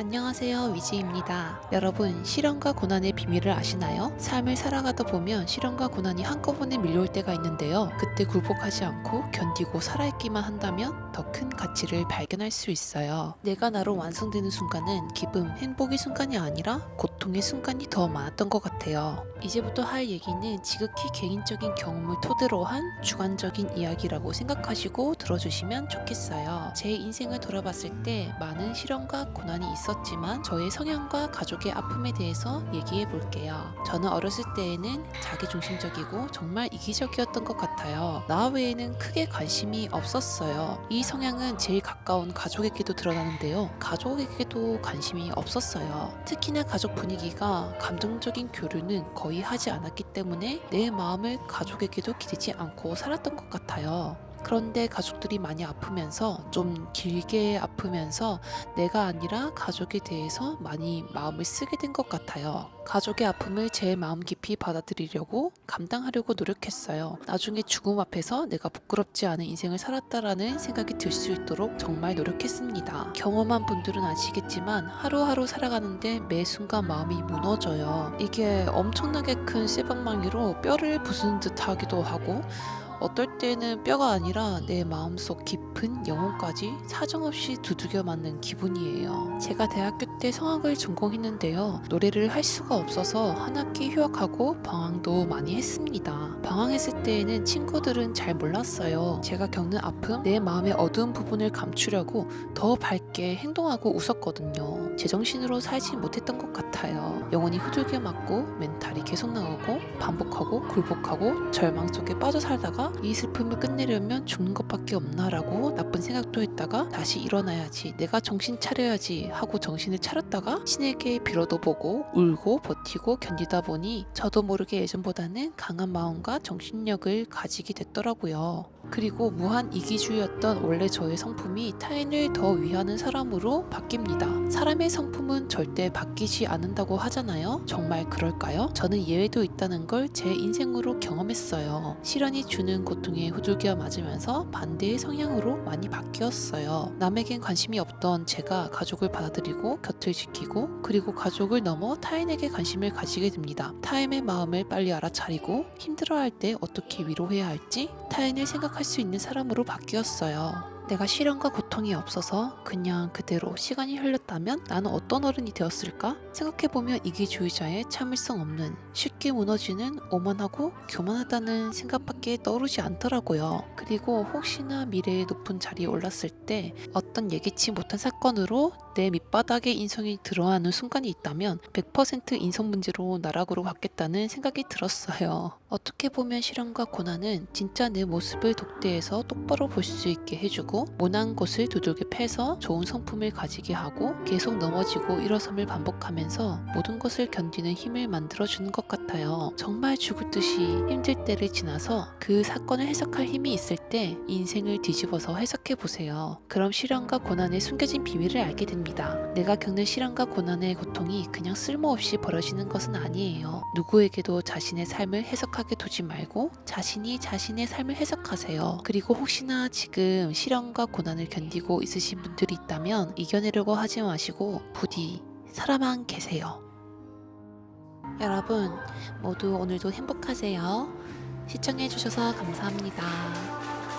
안녕하세요, 위지입니다. 여러분, 시련과 고난의 비밀을 아시나요? 삶을 살아가다 보면 시련과 고난이 한꺼번에 밀려올 때가 있는데요. 그때 굴복하지 않고 견디고 살아있기만 한다면 더 큰 가치를 발견할 수 있어요. 내가 나로 완성되는 순간은 기쁨, 행복의 순간이 아니라 고통의 순간이 더 많았던 것 같아요. 이제부터 할 얘기는 지극히 개인적인 경험을 토대로 한 주관적인 이야기라고 생각하시고 들어주시면 좋겠어요. 제 인생을 돌아봤을 때 많은 시련과 고난이 있었지만 저의 성향과 가족의 아픔에 대해서 얘기해 볼게요. 저는 어렸을 때에는 자기중심적이고 정말 이기적이었던 것 같아요. 나 외에는 크게 관심이 없었어요. 이 성향은 제일 가까운 가족에게도 드러나는데요. 가족에게도 관심이 없었어요. 특히나 가족 분위기가 감정적인 교류는 거의 하지 않았기 때문에 내 마음을 가족에게도 기대지 않고 살았던 것 같아요. 그런데 가족들이 많이 아프면서 좀 길게 아프면서 내가 아니라 가족에 대해서 많이 마음을 쓰게 된 것 같아요. 가족의 아픔을 제 마음 깊이 받아들이려고 감당하려고 노력했어요. 나중에 죽음 앞에서 내가 부끄럽지 않은 인생을 살았다라는 생각이 들 수 있도록 정말 노력했습니다. 경험한 분들은 아시겠지만 하루하루 살아가는데 매 순간 마음이 무너져요. 이게 엄청나게 큰 쇠방망이로 뼈를 부수는 듯 하기도 하고 어떨 때는 뼈가 아니라 내 마음속 깊은 영혼까지 사정없이 두들겨 맞는 기분이에요. 제가 대학교 때 성악을 전공했는데요. 노래를 할 수가 없어서 한 학기 휴학하고 방황도 많이 했습니다. 방황했을 때에는 친구들은 잘 몰랐어요. 제가 겪는 아픔, 내 마음의 어두운 부분을 감추려고 더 밝게 행동하고 웃었거든요. 제정신으로 살지 못했던 것 같아요. 영혼이 후들겨 맞고 멘탈이 계속 나가고 반복하고 굴복하고 절망 속에 빠져 살다가 이 슬픔을 끝내려면 죽는 것밖에 없나라고 나쁜 생각도 했다가 다시 일어나야지, 내가 정신 차려야지 하고 정신을 차렸다가 신에게 빌어도 보고 울고 버티고 견디다 보니 저도 모르게 예전보다는 강한 마음과 정신력을 가지게 됐더라고요. 그리고 무한 이기주의였던 원래 저의 성품이 타인을 더 위하는 사람으로 바뀝니다. 사람의 성품은 절대 바뀌지 않는다고 하잖아요. 정말 그럴까요? 저는 예외도 있다는 걸 제 인생으로 경험했어요. 시련이 주는 고통에 후들겨 맞으면서 반대의 성향으로 많이 바뀌었어요. 남에겐 관심이 없던 제가 가족을 받아들이고 곁을 지키고 그리고 가족을 넘어 타인에게 관심을 가지게 됩니다. 타인의 마음을 빨리 알아차리고 힘들어할 때 어떻게 위로해야 할지 타인을 생각할 수 있는 사람으로 바뀌었어요. 내가 시련과 고통이 없어서 그냥 그대로 시간이 흘렀다면 나는 어떤 어른이 되었을까? 생각해보면 이기주의자의 참을성 없는, 쉽게 무너지는 오만하고 교만하다는 생각밖에 떠오르지 않더라고요. 그리고 혹시나 미래의 높은 자리에 올랐을 때 어떤 예기치 못한 사건으로 내 밑바닥의 인성이 드러나는 순간이 있다면 100% 인성 문제로 나락으로 갔겠다는 생각이 들었어요. 어떻게 보면 시련과 고난은 진짜 내 모습을 독대해서 똑바로 볼 수 있게 해주고 모난 곳을 두들겨 패서 좋은 성품을 가지게 하고 계속 넘어지고 일어섬을 반복하면서 모든 것을 견디는 힘을 만들어주는 것 같아요. 정말 죽을 듯이 힘들 때를 지나서 그 사건을 해석할 힘이 있을 때 인생을 뒤집어서 해석해 보세요. 그럼 시련과 고난의 숨겨진 비밀을 알게 됩니다. 내가 겪는 시련과 고난의 고통이 그냥 쓸모없이 벌어지는 것은 아니에요. 누구에게도 자신의 삶을 해석하게 두지 말고 자신이 자신의 삶을 해석하세요. 그리고 혹시나 지금 시련과 고난을 견디고 있으신 분들이 있다면 이겨내려고 하지 마시고 부디 살아만 계세요. 여러분 모두 오늘도 행복하세요. 시청해주셔서 감사합니다.